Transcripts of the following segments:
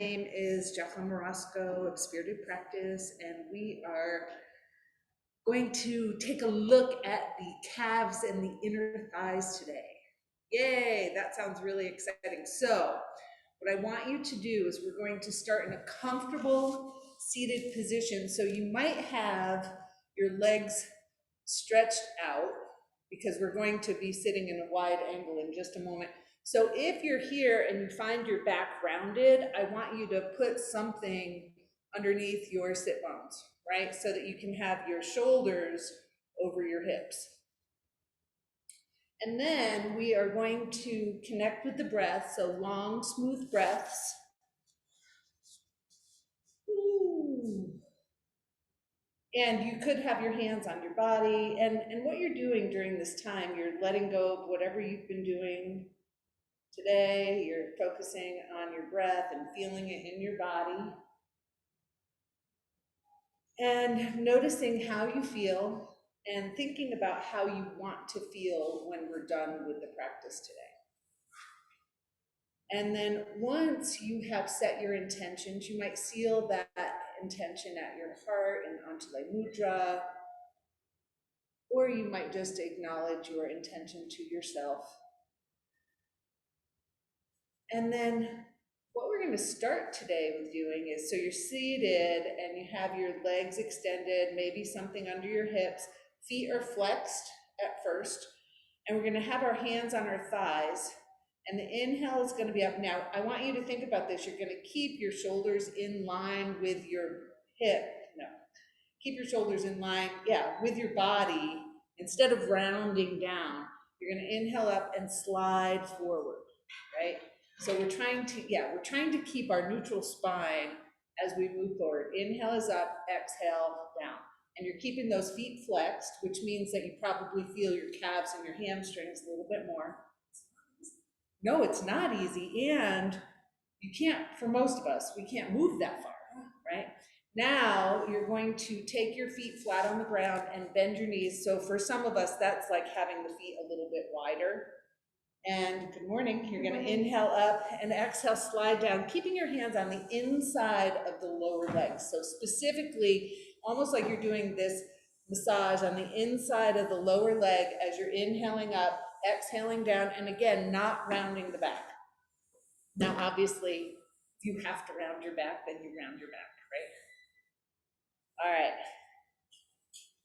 name is Jacqueline Morosco of Spirited Practice, and we are going to take a look at the calves and the inner thighs today. Yay, that sounds really exciting. So, what I want you to do is we're going to start in a comfortable seated position. So, you might have your legs stretched out because we're going to be sitting in a wide angle in just a moment. So if you're here and you find your back rounded, I want you to put something underneath your sit bones, right? So that you can have your shoulders over your hips. And then we are going to connect with the breath, so long, smooth breaths. Ooh. And you could have your hands on your body. And what you're doing during this time, you're letting go of whatever you've been doing today. You're focusing on your breath and feeling it in your body. And noticing how you feel and thinking about how you want to feel when we're done with the practice today. And then once you have set your intentions, you might seal that intention at your heart in Untitled Mudra, or you might just acknowledge your intention to yourself. And then what we're going to start today with doing is, so you're seated and you have your legs extended, maybe something under your hips, feet are flexed at first, and we're going to have our hands on our thighs. And the inhale is going to be up. Now, I want you to think about this. You're going to keep your shoulders in line with your hip. No, keep your shoulders in line, with your body. Instead of rounding down, you're going to inhale up and slide forward, right? So we're trying to keep our neutral spine as we move forward. Inhale is up, exhale down. And you're keeping those feet flexed, which means that you probably feel your calves and your hamstrings a little bit more. No, it's not easy, and you can't, for most of us, we can't move that far, right? Now you're going to take your feet flat on the ground and bend your knees. So for some of us, that's like having the feet a little bit wider. And good morning. You're going to inhale up and exhale, slide down, keeping your hands on the inside of the lower legs. So specifically, almost like you're doing this massage on the inside of the lower leg as you're inhaling up, exhaling down, and again, not rounding the back. Now, obviously, if you have to round your back, then you round your back, right? All right.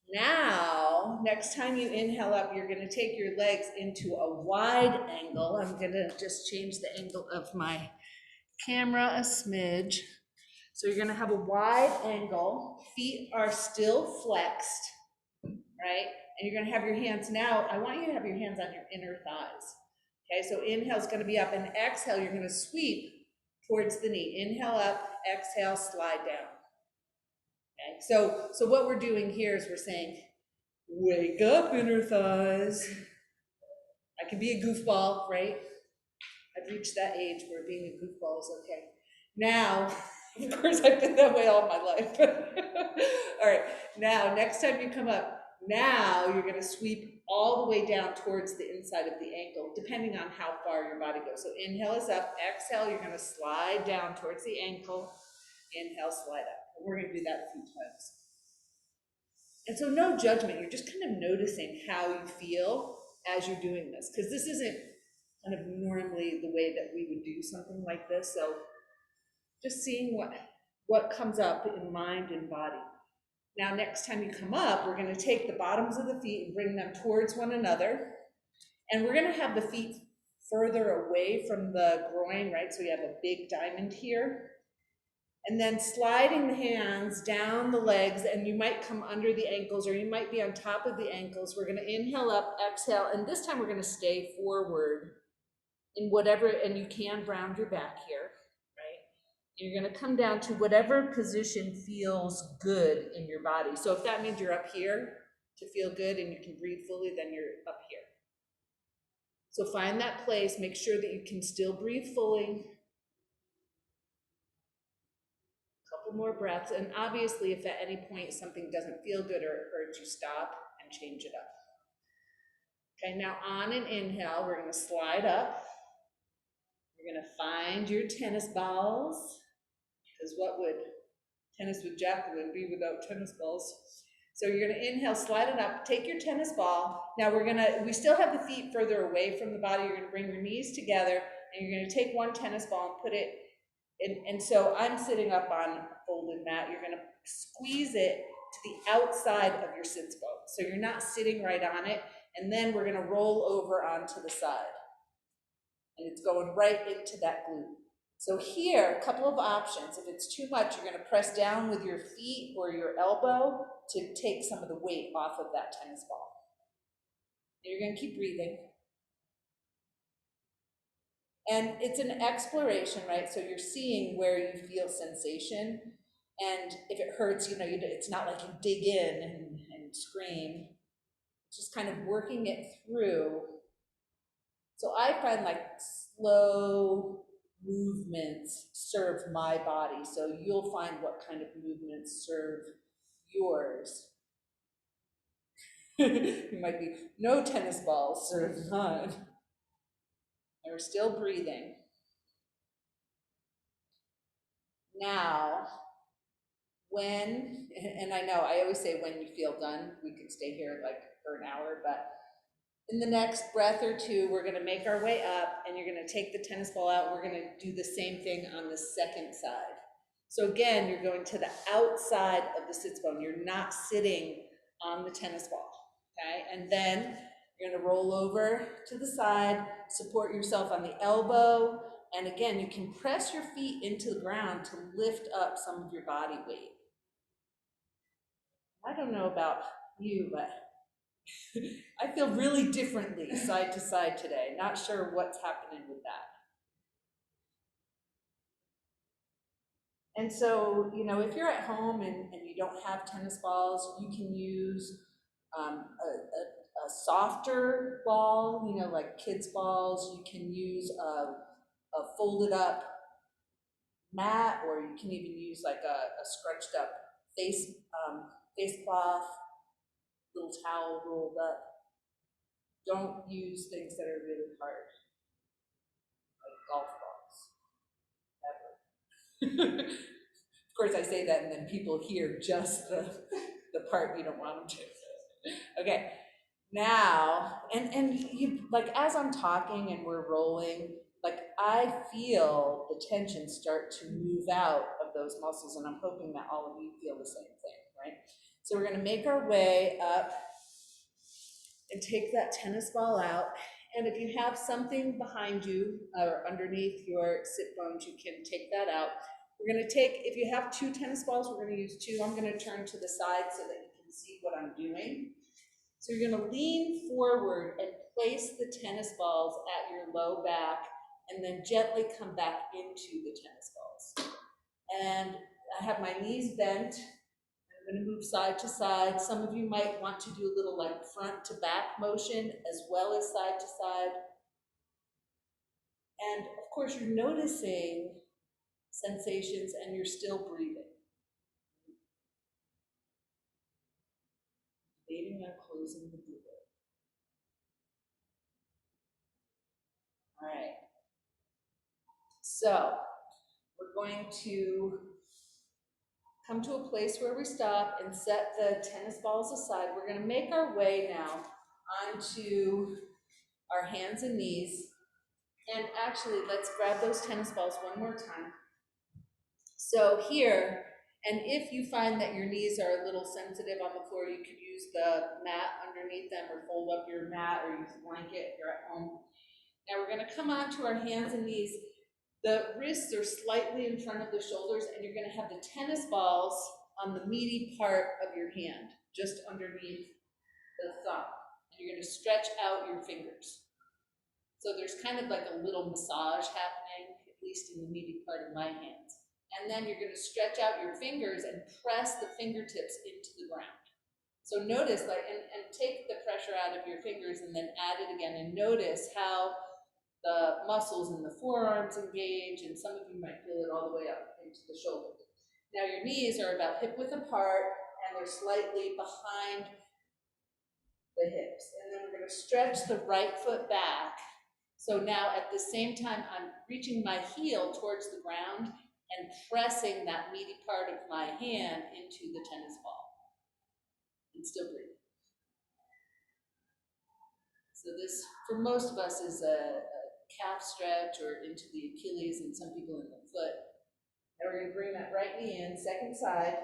Now, next time you inhale up, you're going to take your legs into a wide angle. I'm going to just change the angle of my camera a smidge. So you're going to have a wide angle. Feet are still flexed, right? And you're going to have your hands now. I want you to have your hands on your inner thighs. Okay, so inhale is going to be up, and exhale, you're going to sweep towards the knee. Inhale up, exhale, slide down. Okay, so what we're doing here is we're saying, wake up, inner thighs. I can be a goofball, right? I've reached that age where being a goofball is okay. Now, of course, I've been that way all my life. All right, now, next time you come up, now you're going to sweep all the way down towards the inside of the ankle, depending on how far your body goes. So inhale is up, exhale, you're going to slide down towards the ankle. Inhale, slide up. And we're going to do that a few times. And so no judgment, you're just kind of noticing how you feel as you're doing this, because this isn't kind of normally the way that we would do something like this. So just seeing what comes up in mind and body. Now, next time you come up, we're going to take the bottoms of the feet and bring them towards one another. And we're going to have the feet further away from the groin, right? So we have a big diamond here. And then sliding the hands down the legs, and you might come under the ankles, or you might be on top of the ankles. We're going to inhale up, exhale, and this time we're going to stay forward in whatever, and you can round your back here, right? You're going to come down to whatever position feels good in your body. So if that means you're up here to feel good and you can breathe fully, then you're up here. So find that place, make sure that you can still breathe fully. More breaths, and obviously if at any point something doesn't feel good or it hurts, you stop and change it up. Okay, now on an inhale, we're going to slide up. You're going to find your tennis balls, Because what would tennis with Jacqueline be without tennis balls? So you're gonna inhale, slide it up, take your tennis ball. Now we still have the feet further away from the body. You're gonna bring your knees together and you're gonna take one tennis ball and put it in, and so I'm sitting up on a folded mat. You're gonna squeeze it to the outside of your sits bone. So you're not sitting right on it, and then we're gonna roll over onto the side. And it's going right into that glute. So here, a couple of options. If it's too much, you're gonna press down with your feet or your elbow to take some of the weight off of that tennis ball. And you're gonna keep breathing. And it's an exploration, right? So you're seeing where you feel sensation. And if it hurts, it's not like you dig in and scream. Just kind of working it through. So I find like slow movements serve my body. So you'll find what kind of movements serve yours. You might be, no tennis balls serve mine. And we're still breathing. Now, and I know I always say when you feel done, we could stay here like for an hour, but in the next breath or two, we're gonna make our way up and you're gonna take the tennis ball out. We're gonna do the same thing on the second side. So again, you're going to the outside of the sits bone. You're not sitting on the tennis ball, okay? And then you're gonna roll over to the side, support yourself on the elbow, and again, you can press your feet into the ground to lift up some of your body weight. I don't know about you, but I feel really differently side to side today. Not sure what's happening with that. And so, if you're at home and you don't have tennis balls, you can use a softer ball, like kids' balls. You can use a folded up mat, or you can even use like a scrunched up face cloth, little towel rolled up. Don't use things that are really hard, like golf balls, ever. Of course, I say that and then people hear just the part you don't want them to. Okay, now, and you, like as I'm talking and we're rolling, like I feel the tension start to move out of those muscles, and I'm hoping that all of you feel the same thing, right? So we're gonna make our way up and take that tennis ball out. And if you have something behind you or underneath your sit bones, you can take that out. We're gonna take, if you have two tennis balls, we're gonna use two. I'm gonna turn to the side so that you can see what I'm doing. So you're gonna lean forward and place the tennis balls at your low back and then gently come back into the tennis balls. And I have my knees bent. I'm gonna move side to side. Some of you might want to do a little like front to back motion as well as side to side. And of course you're noticing sensations and you're still breathing. Debating on closing the door. All right. So we're going to come to a place where we stop and set the tennis balls aside. We're going to make our way now onto our hands and knees. And actually, let's grab those tennis balls one more time. So here, and if you find that your knees are a little sensitive on the floor, you could use the mat underneath them or fold up your mat or use a blanket if you're at home. Now we're going to come onto our hands and knees. The wrists are slightly in front of the shoulders, and you're going to have the tennis balls on the meaty part of your hand, just underneath the thumb. And you're going to stretch out your fingers. So there's kind of like a little massage happening, at least in the meaty part of my hands. And then you're going to stretch out your fingers and press the fingertips into the ground. So notice, and take the pressure out of your fingers and then add it again, and notice how the muscles in the forearms engage, and some of you might feel it all the way up into the shoulders. Now your knees are about hip width apart, and they're slightly behind the hips. And then we're going to stretch the right foot back. So now at the same time, I'm reaching my heel towards the ground, and pressing that meaty part of my hand into the tennis ball. And still breathing. So this, for most of us, is a calf stretch or into the Achilles and some people in the foot. Now we're going to bring that right knee in, second side.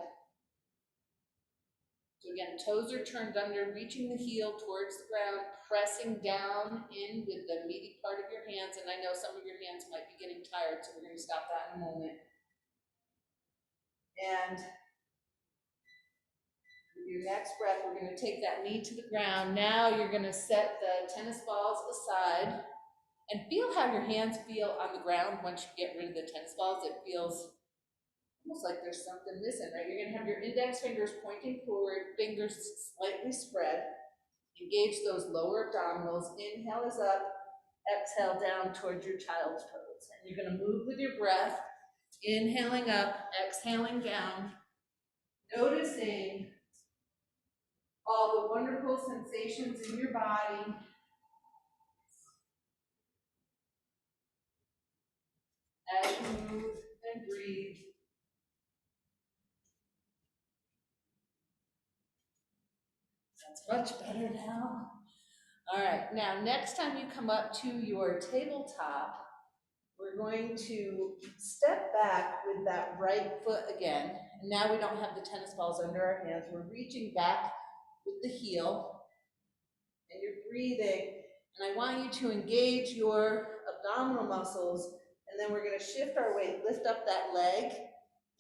So again, toes are turned under, reaching the heel towards the ground, pressing down in with the meaty part of your hands. And I know some of your hands might be getting tired, so we're going to stop that in a moment. And with your next breath, we're going to take that knee to the ground. Now you're going to set the tennis balls aside and feel how your hands feel on the ground once you get rid of the tennis balls. It feels almost like there's something missing, right? You're going to have your index fingers pointing forward, fingers slightly spread. Engage those lower abdominals. Inhale is up, exhale down towards your child's pose. And you're going to move with your breath, inhaling up, exhaling down, noticing all the wonderful sensations in your body. As you move and breathe. That's much better now. All right, now next time you come up to your tabletop, we're going to step back with that right foot again. And now we don't have the tennis balls under our hands. We're reaching back with the heel, and you're breathing. And I want you to engage your abdominal muscles, and then we're going to shift our weight, lift up that leg,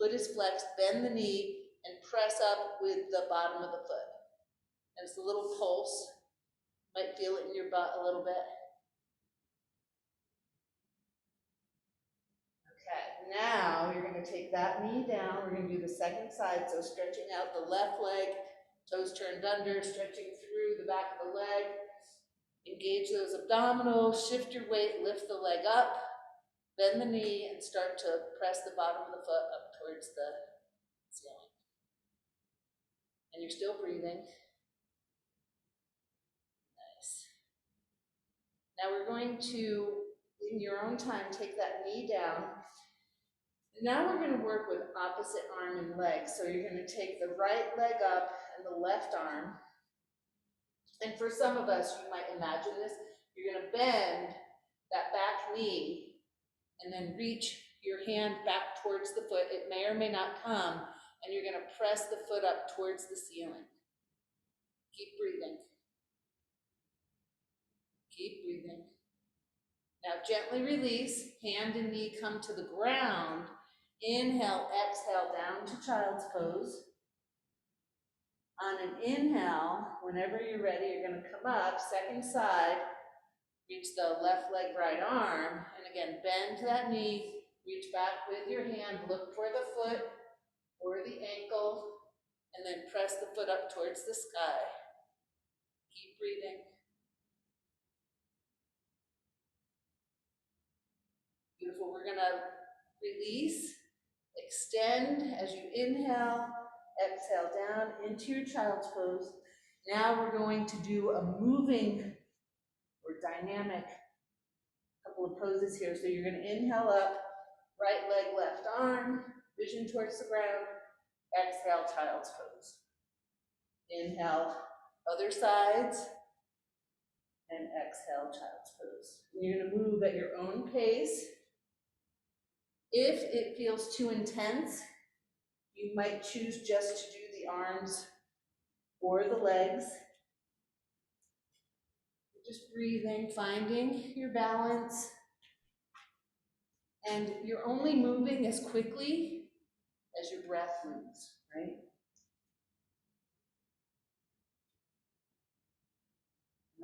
foot is flexed, bend the knee, and press up with the bottom of the foot. And it's a little pulse. Might feel it in your butt a little bit. Okay, now you're going to take that knee down. We're going to do the second side, so stretching out the left leg, toes turned under, stretching through the back of the leg. Engage those abdominals, shift your weight, lift the leg up, bend the knee, and start to press the bottom of the foot up towards the ceiling. And you're still breathing. Nice. Now we're going to, in your own time, take that knee down. Now we're going to work with opposite arm and leg. So you're going to take the right leg up and the left arm. And for some of us, you might imagine this, you're going to bend that back knee and then reach your hand back towards the foot. It may or may not come, and you're going to press the foot up towards the ceiling. Keep breathing. Keep breathing. Now gently release, hand and knee come to the ground. Inhale, exhale down to child's pose. On an inhale, whenever you're ready, you're going to come up, second side, reach the left leg, right arm, and again, bend that knee, reach back with your hand, look for the foot or the ankle, and then press the foot up towards the sky. Keep breathing. Beautiful. We're going to release, extend as you inhale, exhale down into your child's pose. Now we're going to do a moving or dynamic couple of poses here. So you're going to inhale up, right leg, left arm, vision towards the ground. Exhale, child's pose. Inhale, other sides, and exhale, child's pose. You're going to move at your own pace. If it feels too intense, you might choose just to do the arms or the legs. Just breathing, finding your balance. And you're only moving as quickly as your breath moves, right?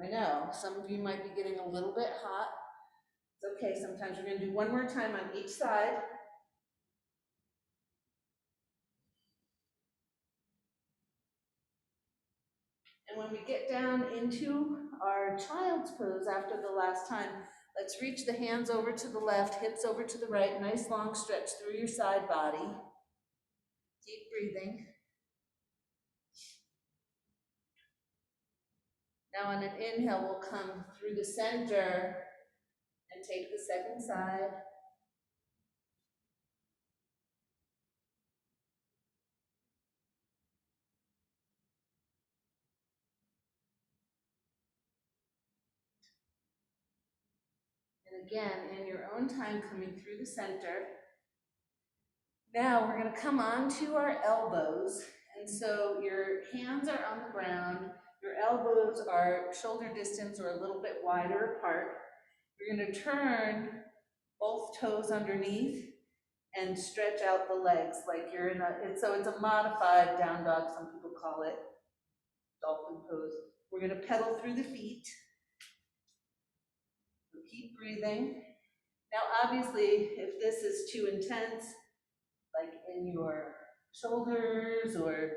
I know, some of you might be getting a little bit hot. It's okay, sometimes we're going to do one more time on each side. And when we get down into our child's pose after the last time, let's reach the hands over to the left, hips over to the right, nice long stretch through your side body. Keep breathing. Now on an inhale, we'll come through the center and take the second side. Again, in your own time, coming through the center. Now we're going to come onto our elbows, and so your hands are on the ground, your elbows are shoulder distance or a little bit wider apart. You're going to turn both toes underneath and stretch out the legs like you're in so it's a modified down dog, some people call it dolphin pose. We're going to pedal through the feet. So keep breathing. Now obviously, if this is too intense, like in your shoulders or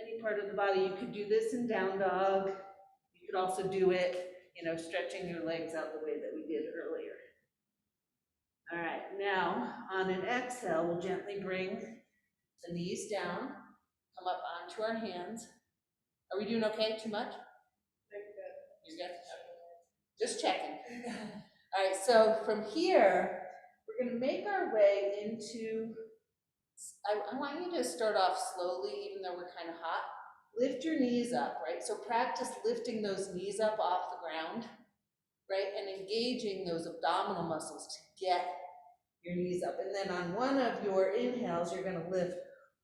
any part of the body, you could do this in down dog. You could also do it, stretching your legs out the way that we did earlier. All right, now on an exhale, we'll gently bring the knees down, come up onto our hands. Are we doing okay? Too much? You're good? Just checking. All right, so from here, we're going to make our way into, I want you to start off slowly, even though we're kind of hot. Lift your knees up, right? So practice lifting those knees up off the ground, right? And engaging those abdominal muscles to get your knees up. And then on one of your inhales, you're going to lift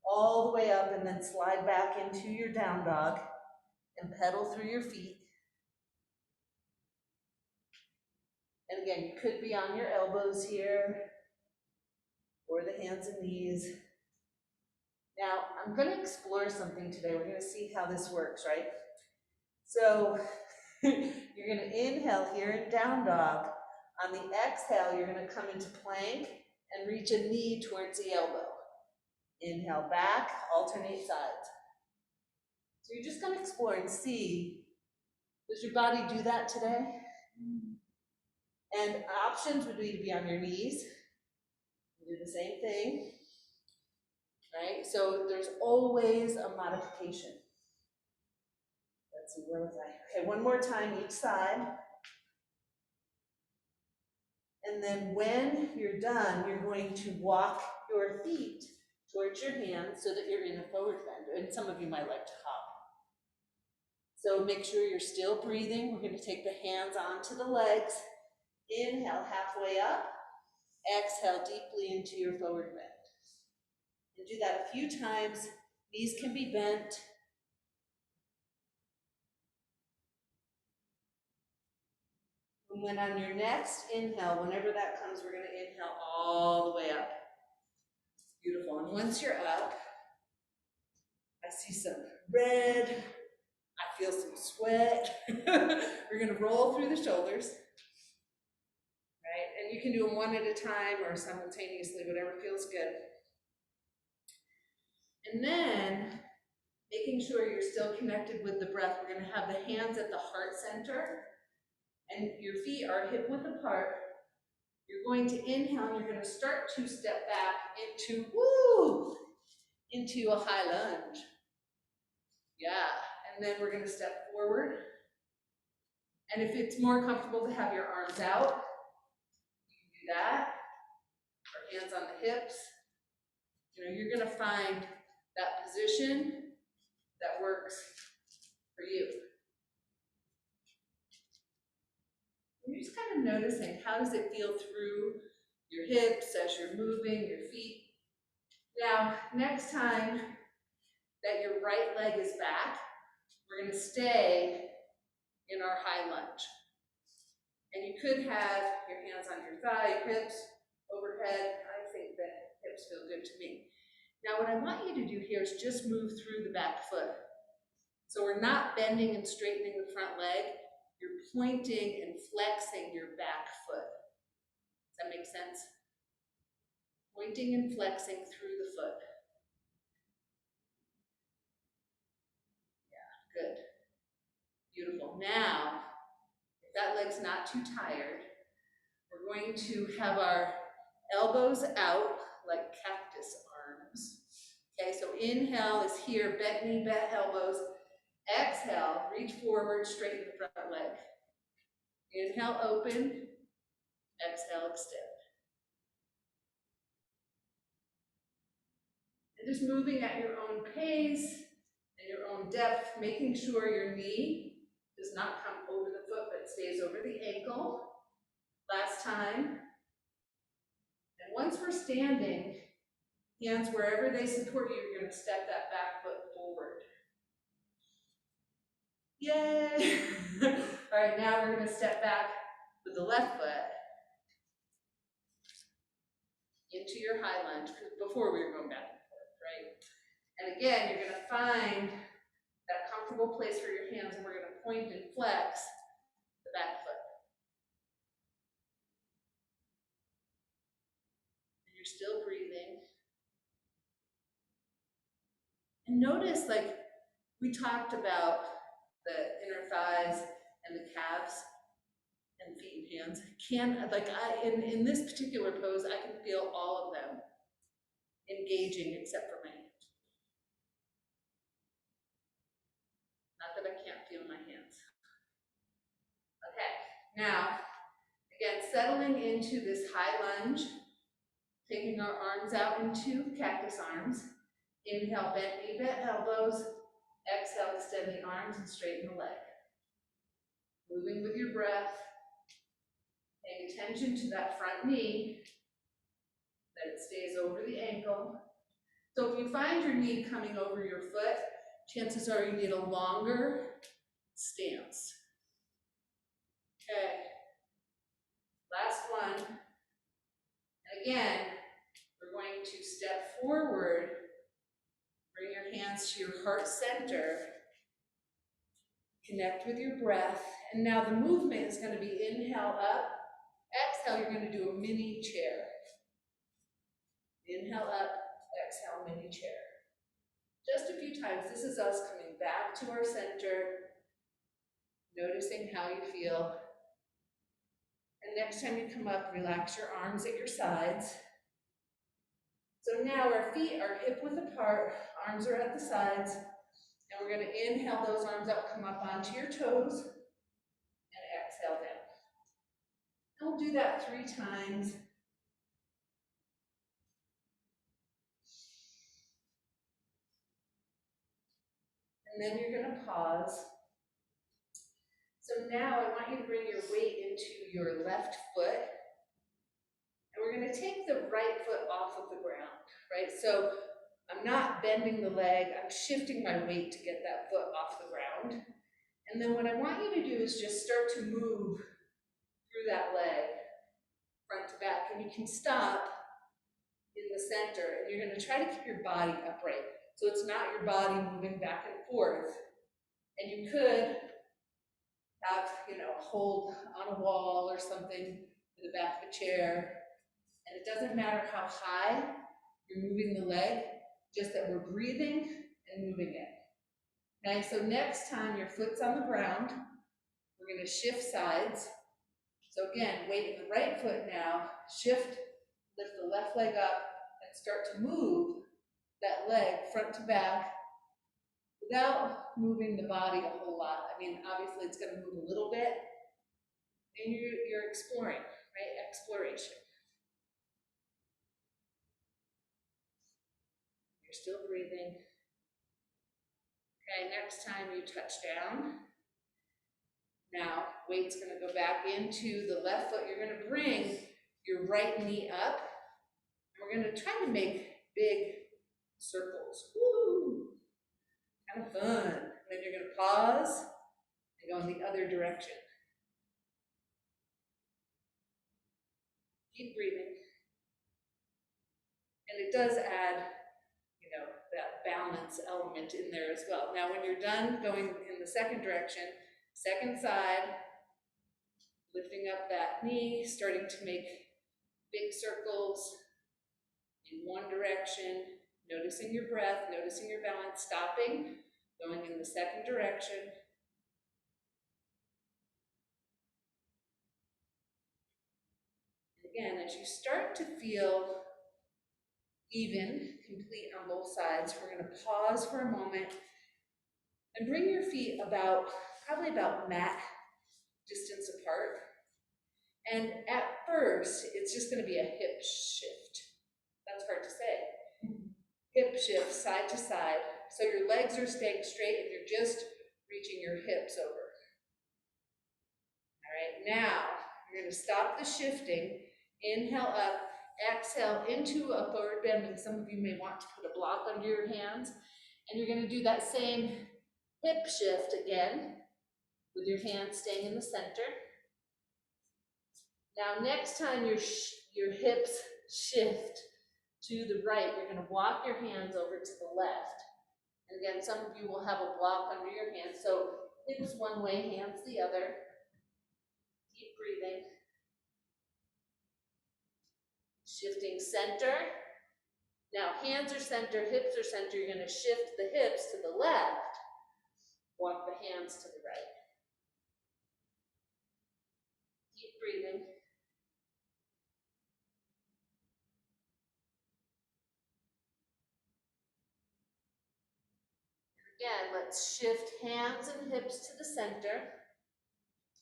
all the way up and then slide back into your down dog and pedal through your feet. And again, you could be on your elbows here or the hands and knees. Now, I'm going to explore something today. We're going to see how this works, right? So you're going to inhale here in down dog. On the exhale, you're going to come into plank and reach a knee towards the elbow. Inhale back, alternate sides. So you're just going to explore and see, does your body do that today? And options would be to be on your knees, do the same thing, right? So there's always a modification. Let's see, where was I? Okay, one more time each side. And then when you're done, you're going to walk your feet towards your hands so that you're in a forward bend. And some of you might like to hop. So make sure you're still breathing. We're going to take the hands onto the legs. Inhale halfway up. Exhale deeply into your forward bend. And do that a few times. Knees can be bent. And when on your next inhale, whenever that comes, we're going to inhale all the way up. Beautiful. And once you're up, I see some red. I feel some sweat. We're going to roll through the shoulders. Right? And you can do them one at a time or simultaneously, whatever feels good. And then, making sure you're still connected with the breath, we're going to have the hands at the heart center. And your feet are hip width apart. You're going to inhale and you're going to start to step back into a high lunge. Yeah, and then we're going to step forward. And if it's more comfortable to have your arms out, you can do that. Or hands on the hips. You're going to find that position that works for you. And you're just kind of noticing, how does it feel through your hips as you're moving, your feet. Now, next time that your right leg is back, we're going to stay in our high lunge. And you could have your hands on your thigh, your hips, overhead. I think that hips feel good to me. Now, what I want you to do here is just move through the back foot. So we're not bending and straightening the front leg. You're pointing and flexing your back foot. Does that make sense? Pointing and flexing through the foot. Yeah, good. Beautiful. Now, if that leg's not too tired, we're going to have our elbows out like cactus arms. Okay, so inhale is here, bent knee, bent elbows. Exhale, reach forward, straighten the front leg. Inhale, open. Exhale, extend. And just moving at your own pace and your own depth, making sure your knee does not come over the foot but stays over the ankle. Last time. And once we're standing, hands wherever they support you, you're going to step that back foot forward. Yay! All right, now we're going to step back with the left foot into your high lunge, because before we were going back and forth, right? And again, you're going to find that comfortable place for your hands, and we're going to point and flex the back foot. And you're still breathing. And notice, like we talked about the inner thighs and the calves and feet and hands. In this particular pose, I can feel all of them engaging except for my hands. Not that I can't feel my hands. Okay, now, again, settling into this high lunge, taking our arms out into cactus arms. Inhale, bend knee, bent elbows. Exhale, extend the arms and straighten the leg. Moving with your breath, paying attention to that front knee, that it stays over the ankle. So if you find your knee coming over your foot, chances are you need a longer stance. Okay, last one. And again, we're going to step forward, bring your hands to your heart center, connect with your breath, and now the movement is going to be inhale up, exhale, you're going to do a mini chair. Inhale up, exhale, mini chair. Just a few times. This is us coming back to our center, noticing how you feel. And next time you come up, relax your arms at your sides. So now our feet are hip width apart, arms are at the sides, and we're going to inhale those arms up, come up onto your toes, and exhale down. And we'll do that 3 times. And then you're going to pause. So now I want you to bring your weight into your left foot. And we're going to take the right foot off of the ground, right? So I'm not bending the leg, I'm shifting my weight to get that foot off the ground. And then what I want you to do is just start to move through that leg, front to back. And you can stop in the center, and you're going to try to keep your body upright. So it's not your body moving back and forth. And you could have, a hold on a wall or something to the back of a chair. And it doesn't matter how high you're moving the leg, just that we're breathing and moving it. Okay, so next time your foot's on the ground, we're going to shift sides. So again, weight in the right foot now, shift, lift the left leg up, and start to move that leg front to back without moving the body a whole lot. I mean, obviously it's going to move a little bit, and you're exploring, right? Exploration. You're still breathing. Okay, next time you touch down. Now, weight's going to go back into the left foot. You're going to bring your right knee up. And we're going to try to make big circles. Woo! Kind of fun. And then you're going to pause and go in the other direction. Keep breathing. And it does add, that balance element in there as well. Now, when you're done going in the second direction, second side, lifting up that knee, starting to make big circles in one direction, noticing your breath, noticing your balance, stopping, going in the second direction. And again, as you start to feel even, complete on both sides, we're going to pause for a moment and bring your feet probably about mat distance apart. And at first, it's just going to be a hip shift. That's hard to say. Hip shift side to side. So your legs are staying straight and you're just reaching your hips over. All right, now You're gonna stop the shifting, inhale up, exhale into a forward bend, and some of you may want to put a block under your hands. And you're gonna do that same hip shift again, with your hands staying in the center. Now, next time your hips shift to the right, you're gonna walk your hands over to the left. And again, some of you will have a block under your hands, so hips one way, hands the other. Keep breathing. Shifting center. Now, hands are center, hips are center. You're going to shift the hips to the left. Walk the hands to the right. Keep breathing. Again, let's shift hands and hips to the center.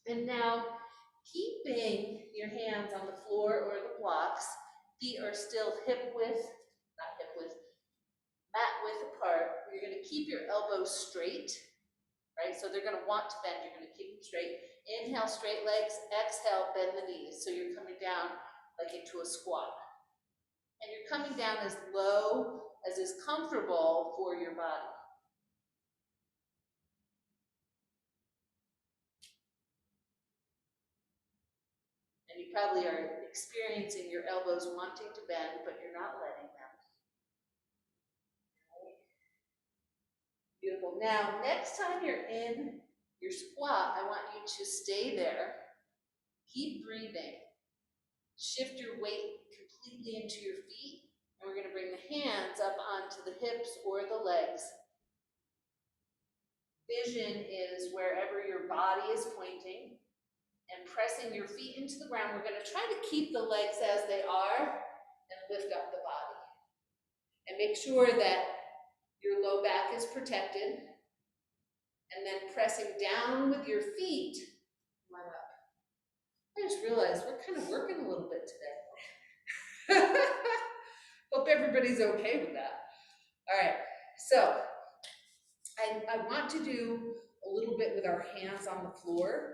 And now, keeping your hands on the floor or the blocks, feet are still hip width, not hip width, mat width apart. You're going to keep your elbows straight, right? So they're going to want to bend. You're going to keep them straight. Inhale, straight legs. Exhale, bend the knees. So you're coming down like into a squat. And you're coming down as low as is comfortable for your body. And you probably are experiencing your elbows wanting to bend, but you're not letting them. Beautiful. Now, next time you're in your squat, I want you to stay there. Keep breathing. Shift your weight completely into your feet. And we're going to bring the hands up onto the hips or the legs. Vision is wherever your body is pointing. And pressing your feet into the ground. We're going to try to keep the legs as they are and lift up the body. And make sure that your low back is protected. And then pressing down with your feet. Come on up. I just realized we're kind of working a little bit today. Hope everybody's okay with that. All right, so I want to do a little bit with our hands on the floor.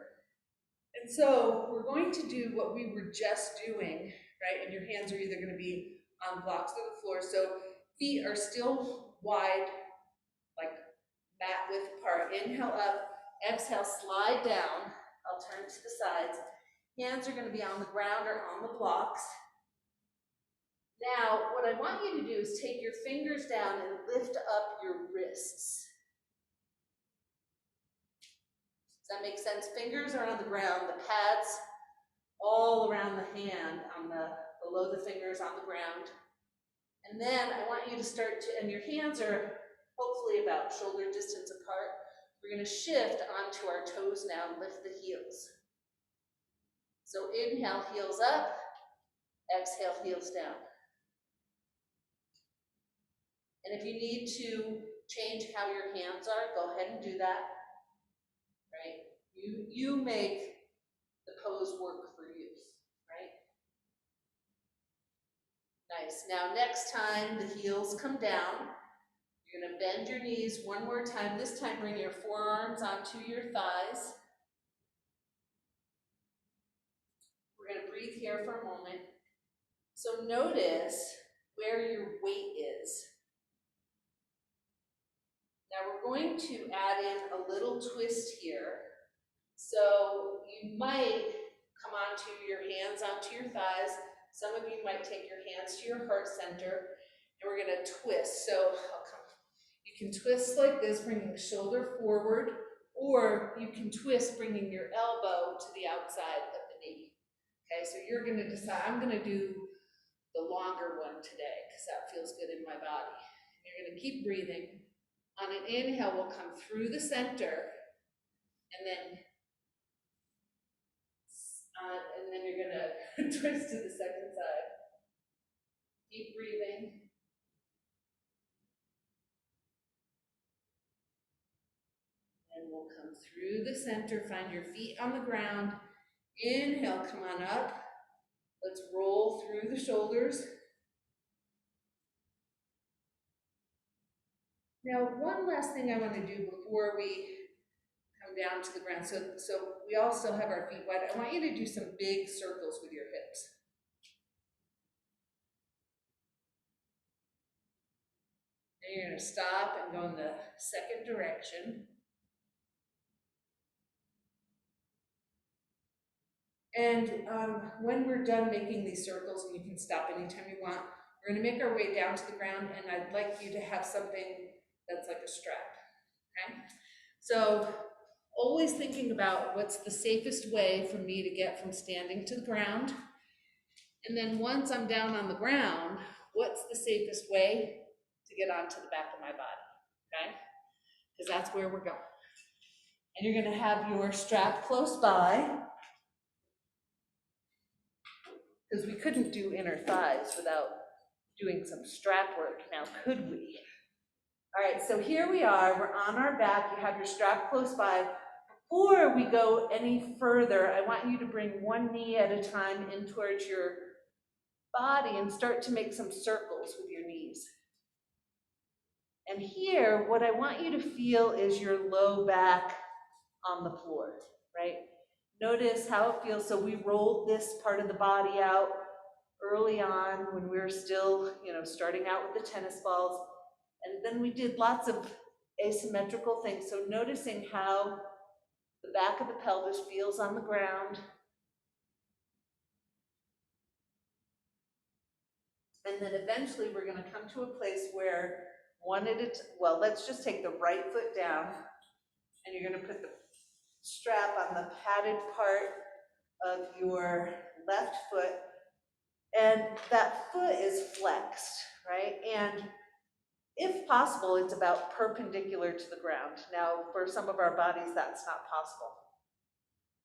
And so we're going to do what we were just doing, right? And your hands are either going to be on blocks or the floor. So feet are still wide, like mat width apart. Inhale up, exhale, slide down. I'll turn to the sides. Hands are going to be on the ground or on the blocks. Now, what I want you to do is take your fingers down and lift up your wrists. Does that make sense? Fingers are on the ground, the pads all around the hand, below the fingers on the ground. And then I want you to start to, and your hands are hopefully about shoulder distance apart. We're going to shift onto our toes now and lift the heels. So inhale, heels up. Exhale, heels down. And if you need to change how your hands are, go ahead and do that. Right? You make the pose work for you. Right? Nice. Now next time the heels come down, you're going to bend your knees one more time. This time bring your forearms onto your thighs. We're going to breathe here for a moment. So notice where your weight is. Now we're going to add in a little twist here. So you might come onto your hands onto your thighs. Some of you might take your hands to your heart center, and we're going to twist. So you can twist like this, bringing the shoulder forward, or you can twist bringing your elbow to the outside of the knee. Okay, so you're going to decide. I'm going to do the longer one today because that feels good in my body. You're going to keep breathing. On an inhale, we'll come through the center, and then you're going to twist to the second side. Keep breathing. And we'll come through the center, find your feet on the ground. Inhale, come on up. Let's roll through the shoulders. Now, one last thing I want to do before we come come down to the ground. So we all still have our feet wide. I want you to do some big circles with your hips. And you're going to stop and go in the second direction. And when we're done making these circles, and you can stop anytime you want, we're going to make our way down to the ground, and I'd like you to have something that's like a strap, okay? So always thinking about what's the safest way for me to get from standing to the ground. And then once I'm down on the ground, what's the safest way to get onto the back of my body, okay? Because that's where we're going. And you're going to have your strap close by, because we couldn't do inner thighs without doing some strap work, now could we? All right, so here we are, we're on our back, you have your strap close by. Before we go any further, I want you to bring one knee at a time in towards your body and start to make some circles with your knees. And here, what I want you to feel is your low back on the floor, right? Notice how it feels. So we rolled this part of the body out early on when we were still, starting out with the tennis balls. And then we did lots of asymmetrical things. So noticing how the back of the pelvis feels on the ground. And then eventually we're going to come to a place where let's just take the right foot down, and you're going to put the strap on the padded part of your left foot, and that foot is flexed, right? And if possible, it's about perpendicular to the ground. Now, for some of our bodies, that's not possible.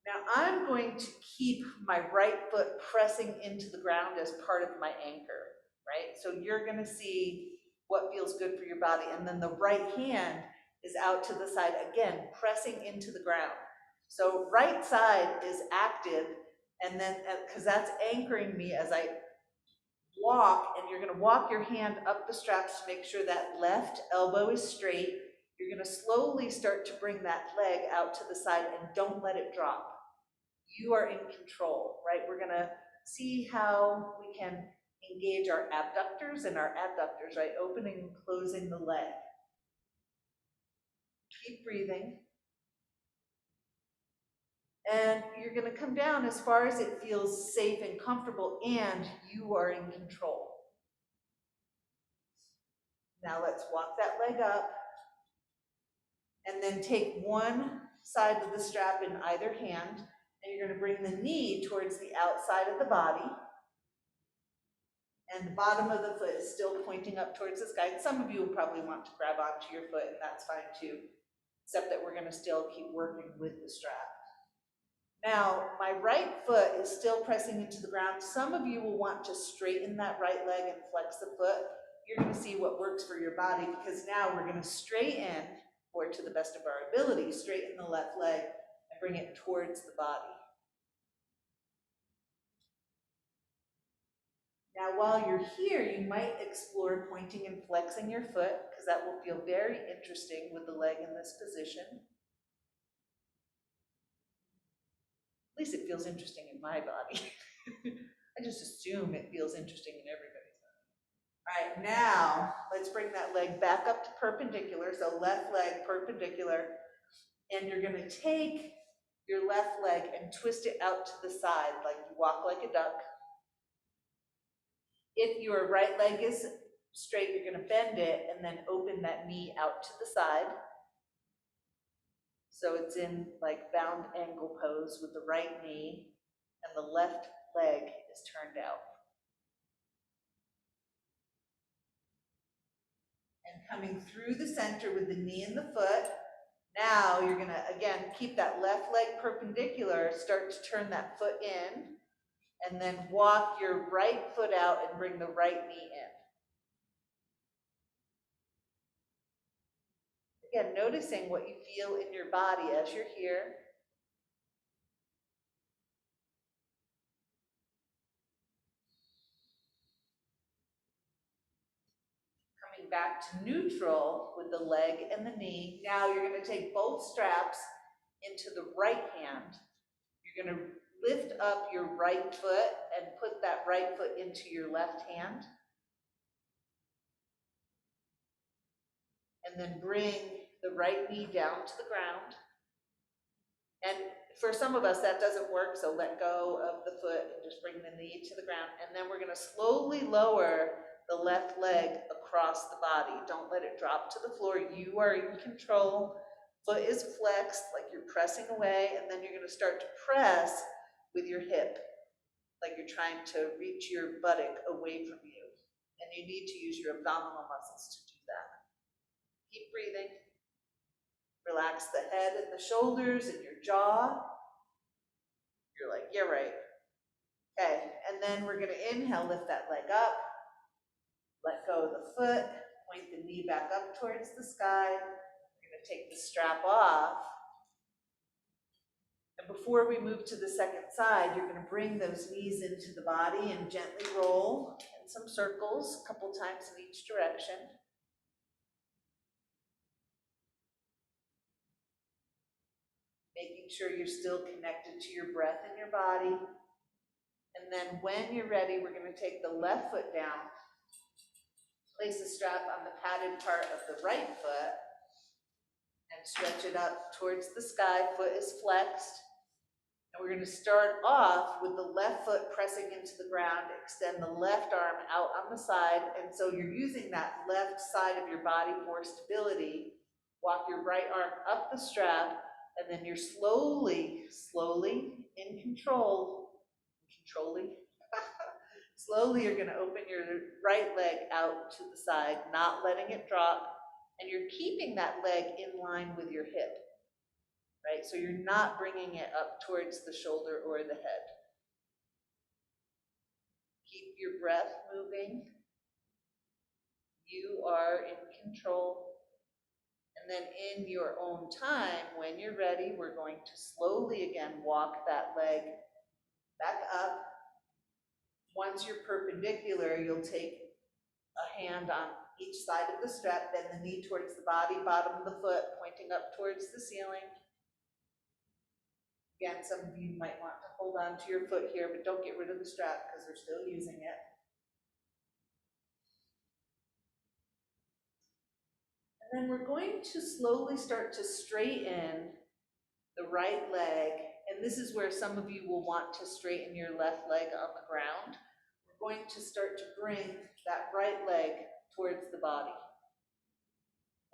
Now, I'm going to keep my right foot pressing into the ground as part of my anchor, right? So you're going to see what feels good for your body. And then the right hand is out to the side, again, pressing into the ground. So right side is active, and then, because that's anchoring me as I walk, and you're going to walk your hand up the straps to make sure that left elbow is straight. You're going to slowly start to bring that leg out to the side, and don't let it drop. You are in control, right? We're going to see how we can engage our abductors and our adductors, right? Opening and closing the leg. Keep breathing. And you're going to come down as far as it feels safe and comfortable, and you are in control. Now let's walk that leg up, and then take one side of the strap in either hand, and you're going to bring the knee towards the outside of the body, and the bottom of the foot is still pointing up towards the sky. Some of you will probably want to grab onto your foot, and that's fine too, except that we're going to still keep working with the strap. Now, my right foot is still pressing into the ground. Some of you will want to straighten that right leg and flex the foot. You're going to see what works for your body, because now we're going to straighten, or to the best of our ability, straighten the left leg and bring it towards the body. Now, while you're here, you might explore pointing and flexing your foot, because that will feel very interesting with the leg in this position. At least it feels interesting in my body. I just assume it feels interesting in everybody's body. All right, now let's bring that leg back up to perpendicular. So left leg perpendicular, and you're going to take your left leg and twist it out to the side, like you walk like a duck. If your right leg is straight, you're going to bend it and then open that knee out to the side. So it's in like bound angle pose with the right knee, and the left leg is turned out. And coming through the center with the knee and the foot. Now you're going to, again, keep that left leg perpendicular, start to turn that foot in, and then walk your right foot out and bring the right knee in. Again, noticing what you feel in your body as you're here. Coming back to neutral with the leg and the knee. Now you're going to take both straps into the right hand. You're going to lift up your right foot and put that right foot into your left hand. And then bring the right knee down to the ground. And for some of us, that doesn't work, so let go of the foot and just bring the knee to the ground. And then we're going to slowly lower the left leg across the body. Don't let it drop to the floor. You are in control. Foot is flexed, like you're pressing away, and then you're going to start to press with your hip, like you're trying to reach your buttock away from you. And you need to use your abdominal muscles to do that. Keep breathing. Relax the head and the shoulders and your jaw. You're like, yeah, right. Okay, and then we're going to inhale, lift that leg up. Let go of the foot. Point the knee back up towards the sky. We're going to take the strap off. And before we move to the second side, you're going to bring those knees into the body and gently roll in some circles, a couple times in each direction. Making sure you're still connected to your breath and your body. And then when you're ready, we're going to take the left foot down, place the strap on the padded part of the right foot, and stretch it up towards the sky. Foot is flexed. And we're going to start off with the left foot pressing into the ground, extend the left arm out on the side, and so you're using that left side of your body for stability. Walk your right arm up the strap, and then you're slowly in control, slowly you're going to open your right leg out to the side, not letting it drop, and you're keeping that leg in line with your hip. Right? So you're not bringing it up towards the shoulder or the head. Keep your breath moving. You are in control. And then in your own time, when you're ready, we're going to slowly again walk that leg back up. Once you're perpendicular, you'll take a hand on each side of the strap, bend the knee towards the body, bottom of the foot pointing up towards the ceiling. Again, some of you might want to hold on to your foot here, but don't get rid of the strap because we're still using it. And then we're going to slowly start to straighten the right leg. And this is where some of you will want to straighten your left leg on the ground. We're going to start to bring that right leg towards the body.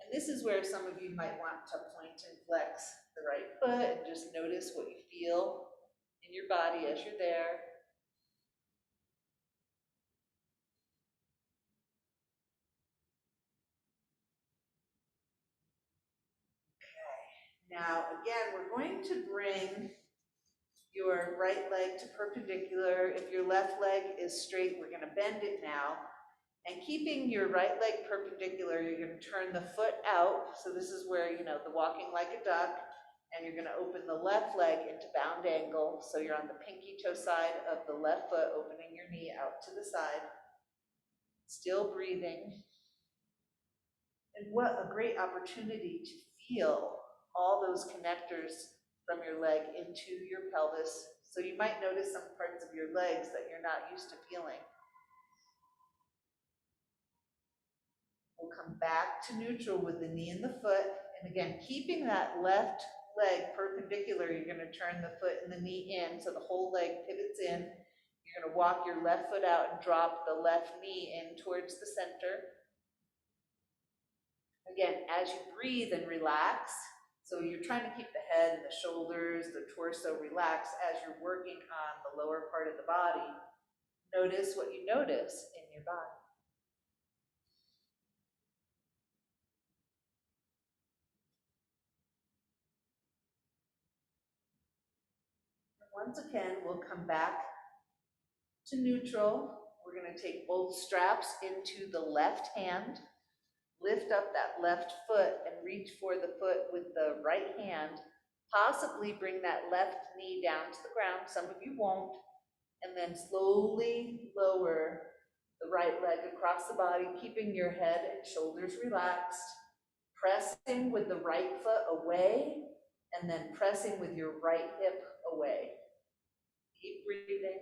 And this is where some of you might want to point and flex the right foot and just notice what you feel in your body as you're there. Okay, now again, we're going to bring your right leg to perpendicular. If your left leg is straight, we're going to bend it now. And keeping your right leg perpendicular, you're going to turn the foot out. So this is where, the walking like a duck. And you're going to open the left leg into bound angle. So you're on the pinky toe side of the left foot, opening your knee out to the side. Still breathing. And what a great opportunity to feel all those connectors from your leg into your pelvis. So you might notice some parts of your legs that you're not used to feeling. We'll come back to neutral with the knee and the foot. And again, keeping that left leg perpendicular, you're going to turn the foot and the knee in so the whole leg pivots in. You're going to walk your left foot out and drop the left knee in towards the center. Again, as you breathe and relax, so you're trying to keep the head and the shoulders, the torso relaxed as you're working on the lower part of the body. Notice what you notice in your body. Once again, we'll come back to neutral. We're going to take both straps into the left hand, lift up that left foot and reach for the foot with the right hand, possibly bring that left knee down to the ground. Some of you won't. And then slowly lower the right leg across the body, keeping your head and shoulders relaxed, pressing with the right foot away and then pressing with your right hip away. Keep breathing.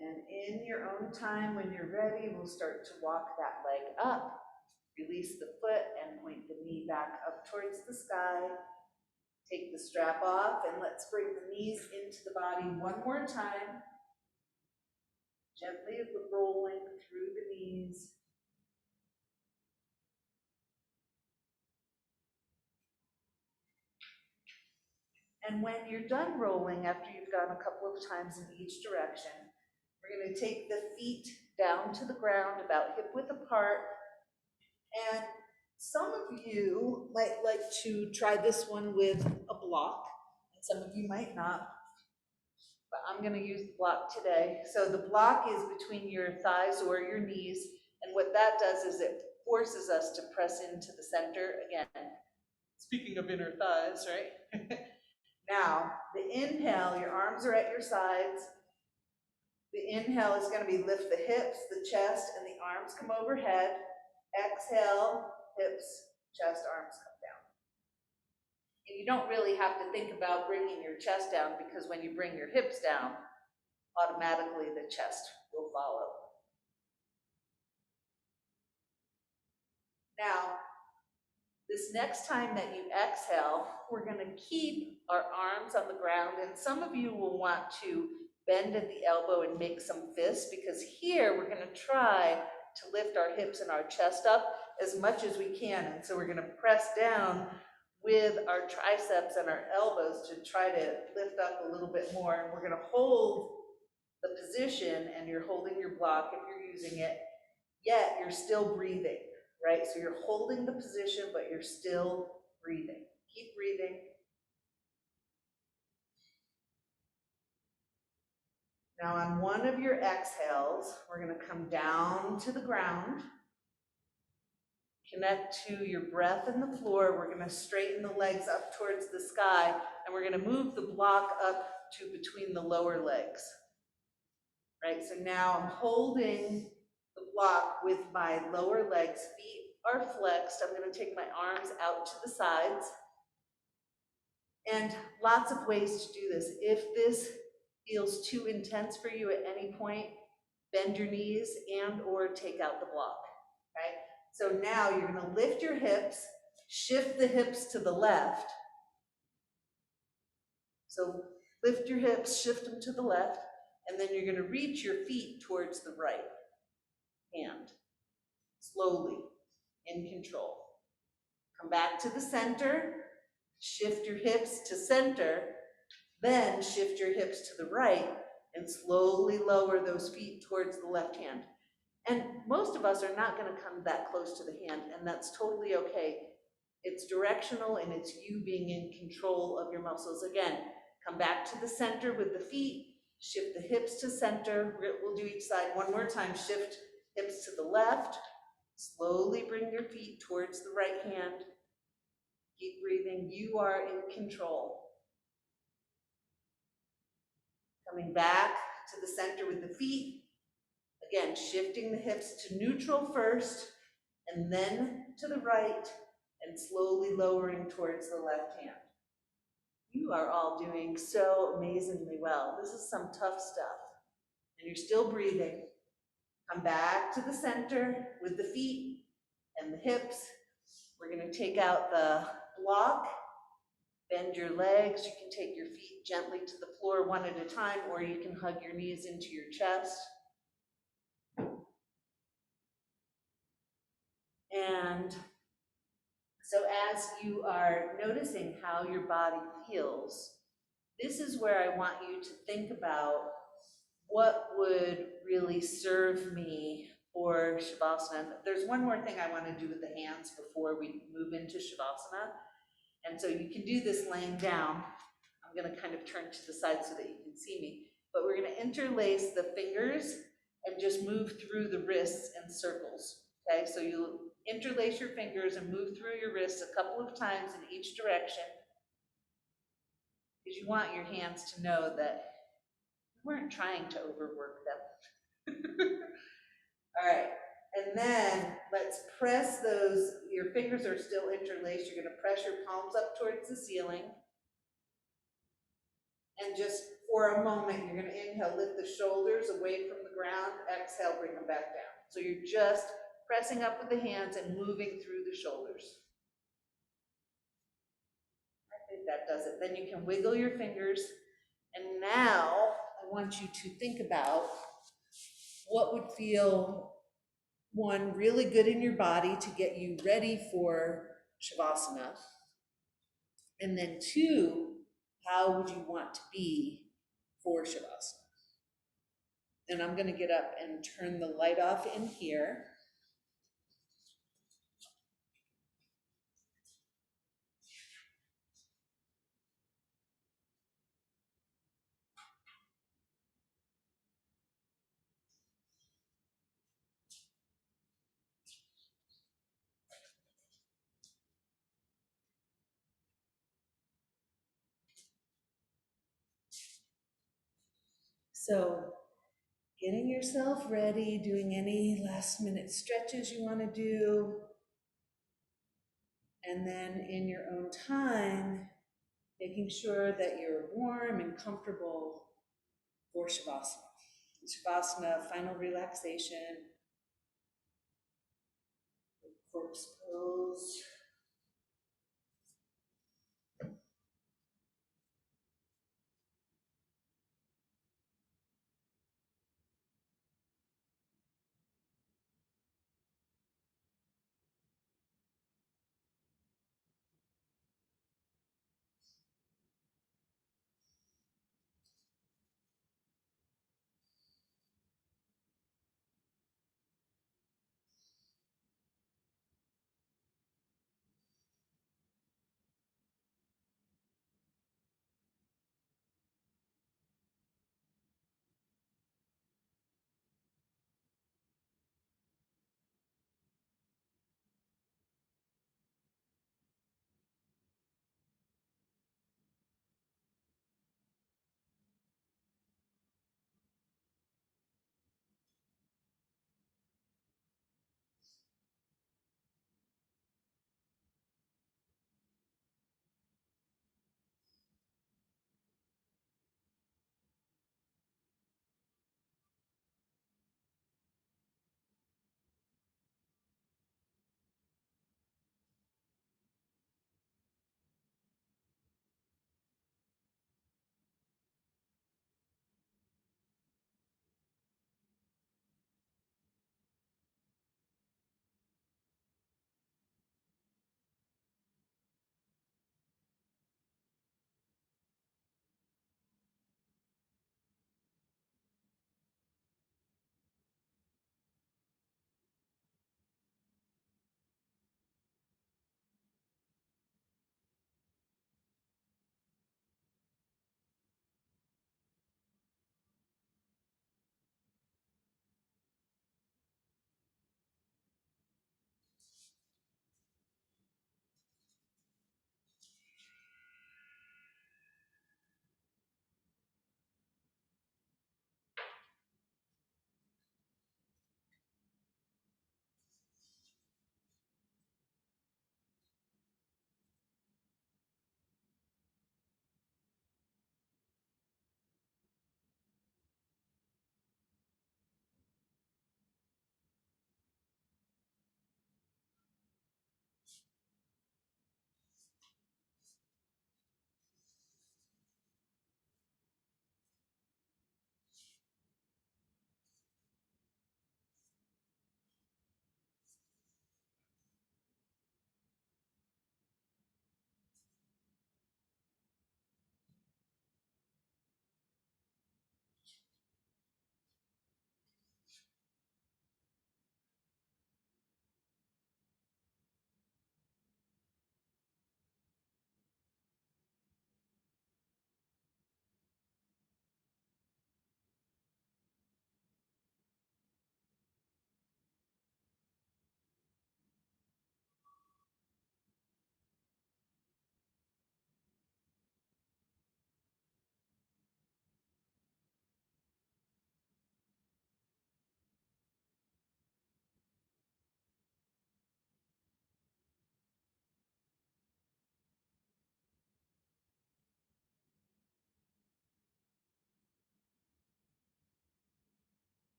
And in your own time, when you're ready, we'll start to walk that leg up. Release the foot and point the knee back up towards the sky. Take the strap off and let's bring the knees into the body one more time. Gently rolling through the knees. And when you're done rolling, after you've gone a couple of times in each direction, we're going to take the feet down to the ground about hip width apart. And some of you might like to try this one with a block, and some of you might not, but I'm going to use the block today. So the block is between your thighs or your knees, and what that does is it forces us to press into the center again. Speaking of inner thighs, right? Now, the inhale, your arms are at your sides. The inhale is going to be lift the hips, the chest, and the arms come overhead. Exhale, hips, chest, arms come down. And you don't really have to think about bringing your chest down, because when you bring your hips down, automatically the chest will follow. Now, this next time that you exhale, we're going to keep our arms on the ground, and some of you will want to bend at the elbow and make some fists, because here we're going to try to lift our hips and our chest up as much as we can. And so we're going to press down with our triceps and our elbows to try to lift up a little bit more. And we're going to hold the position, and you're holding your block if you're using it, yet you're still breathing, right? So you're holding the position, but you're still breathing. Keep breathing. Now on one of your exhales, we're going to come down to the ground. Connect to your breath in the floor. We're going to straighten the legs up towards the sky, and we're going to move the block up to between the lower legs. Right, so now I'm holding the block with my lower legs. Feet are flexed. I'm going to take my arms out to the sides. And lots of ways to do this. If this feels too intense for you at any point, bend your knees and or take out the block, right? So now you're going to lift your hips, shift the hips to the left. So lift your hips, shift them to the left, and then you're going to reach your feet towards the right hand, slowly, in control. Come back to the center, shift your hips to center, then shift your hips to the right, and slowly lower those feet towards the left hand. And most of us are not going to come that close to the hand, and that's totally okay. It's directional, and it's you being in control of your muscles. Again, come back to the center with the feet, shift the hips to center. We'll do each side one more time. Shift hips to the left. Slowly bring your feet towards the right hand. Keep breathing. You are in control. Coming back to the center with the feet. Again, shifting the hips to neutral first, and then to the right, and slowly lowering towards the left hand. You are all doing so amazingly well. This is some tough stuff. And you're still breathing. Come back to the center with the feet and the hips. We're going to take out the block. Bend your legs. You can take your feet gently to the floor one at a time, or you can hug your knees into your chest. And so as you are noticing how your body feels, this is where I want you to think about what would really serve me for Shavasana. There's one more thing I want to do with the hands before we move into Shavasana. And so you can do this laying down. I'm going to kind of turn to the side so that you can see me. But we're going to interlace the fingers and just move through the wrists in circles. Okay, so you interlace your fingers and move through your wrists a couple of times in each direction, because you want your hands to know that you weren't trying to overwork them. All right, and then let's press those, your fingers are still interlaced, you're gonna press your palms up towards the ceiling. And just for a moment, you're gonna inhale, lift the shoulders away from the ground, exhale, bring them back down. So you're just pressing up with the hands and moving through the shoulders. I think that does it. Then you can wiggle your fingers. And now I want you to think about what would feel, one, really good in your body to get you ready for Shavasana. And then two, how would you want to be for Shavasana? And I'm gonna get up and turn the light off in here. So getting yourself ready, doing any last minute stretches you wanna do. And then in your own time, making sure that you're warm and comfortable for Shavasana. Shavasana, final relaxation, corpse pose.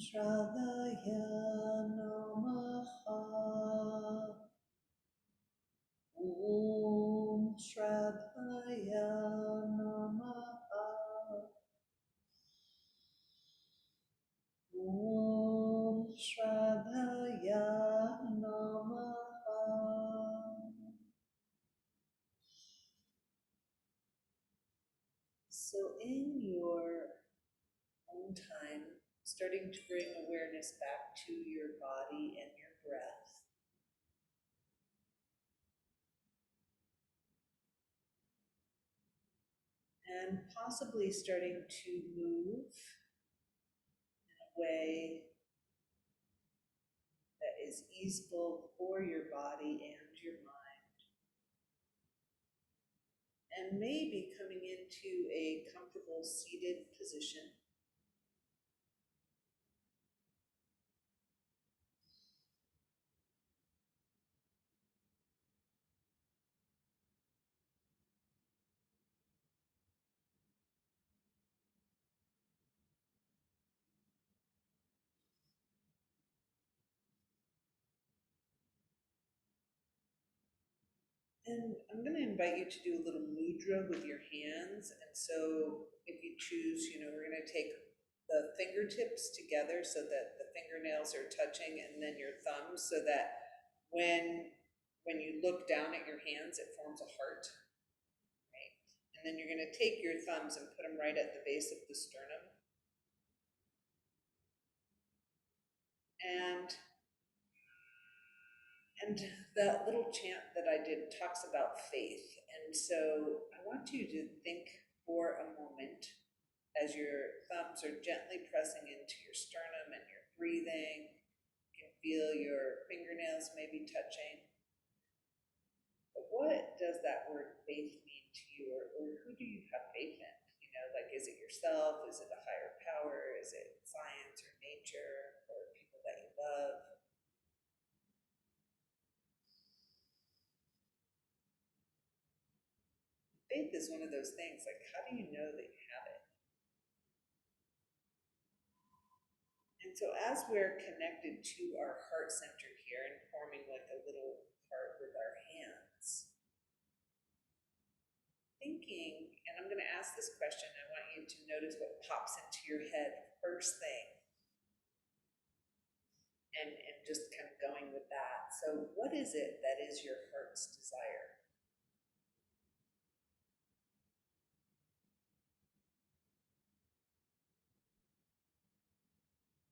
Shravaya Namaha. Om Shravaya Namaha. Om Shravaya Namaha. So in your own time, starting to bring awareness back to your body and your breath. And possibly starting to move in a way that is easeful for your body and your mind. And maybe coming into a comfortable seated position. And I'm going to invite you to do a little mudra with your hands. And so if you choose, we're going to take the fingertips together so that the fingernails are touching, and then your thumbs, so that when you look down at your hands, it forms a heart, right? And then you're going to take your thumbs and put them right at the base of the sternum. And that little chant that I did talks about faith. And so I want you to think for a moment as your thumbs are gently pressing into your sternum and you're breathing. You can feel your fingernails maybe touching. But what does that word faith mean to you, or who do you have faith in? Like, is it yourself? Is it a higher power? Is it science or nature or people that you love? Faith is one of those things, like, how do you know that you have it? And so as we're connected to our heart center here and forming like a little heart with our hands, thinking, and I'm going to ask this question, I want you to notice what pops into your head first thing, and just kind of going with that. So what is it that is your heart's desire?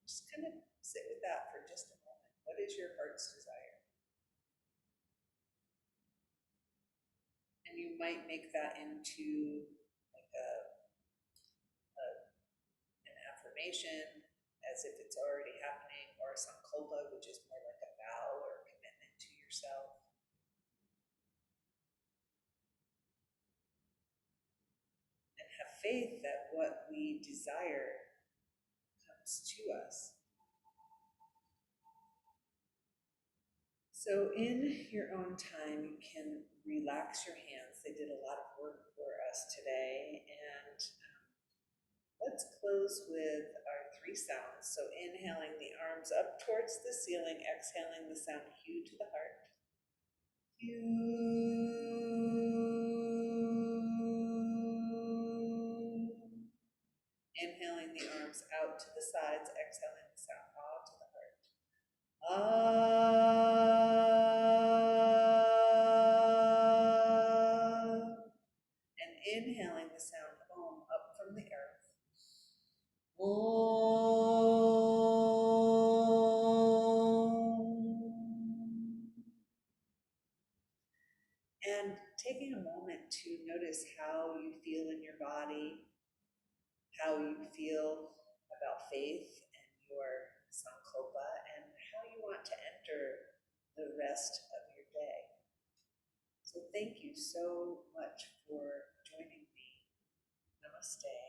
Just kind of sit with that for just a moment. What is your heart's desire? And you might make that into like an affirmation, as if it's already happening, or a sankalpa, which is more like a vow or a commitment to yourself. And have faith that what we desire comes to us. So in your own time, you can relax your hands. They did a lot of work for us today. And let's close with our 3 sounds. So inhaling the arms up towards the ceiling, exhaling the sound Q to the heart. Q. Inhaling the arms out to the sides, exhaling the sound Ah to the heart. Ah. And inhaling the sound Om up from the earth. Om. And taking a moment to notice how you feel in your body, how you feel about faith and your sankalpa, and how you want to enter the rest of your day. So thank you so much for joining me. Namaste.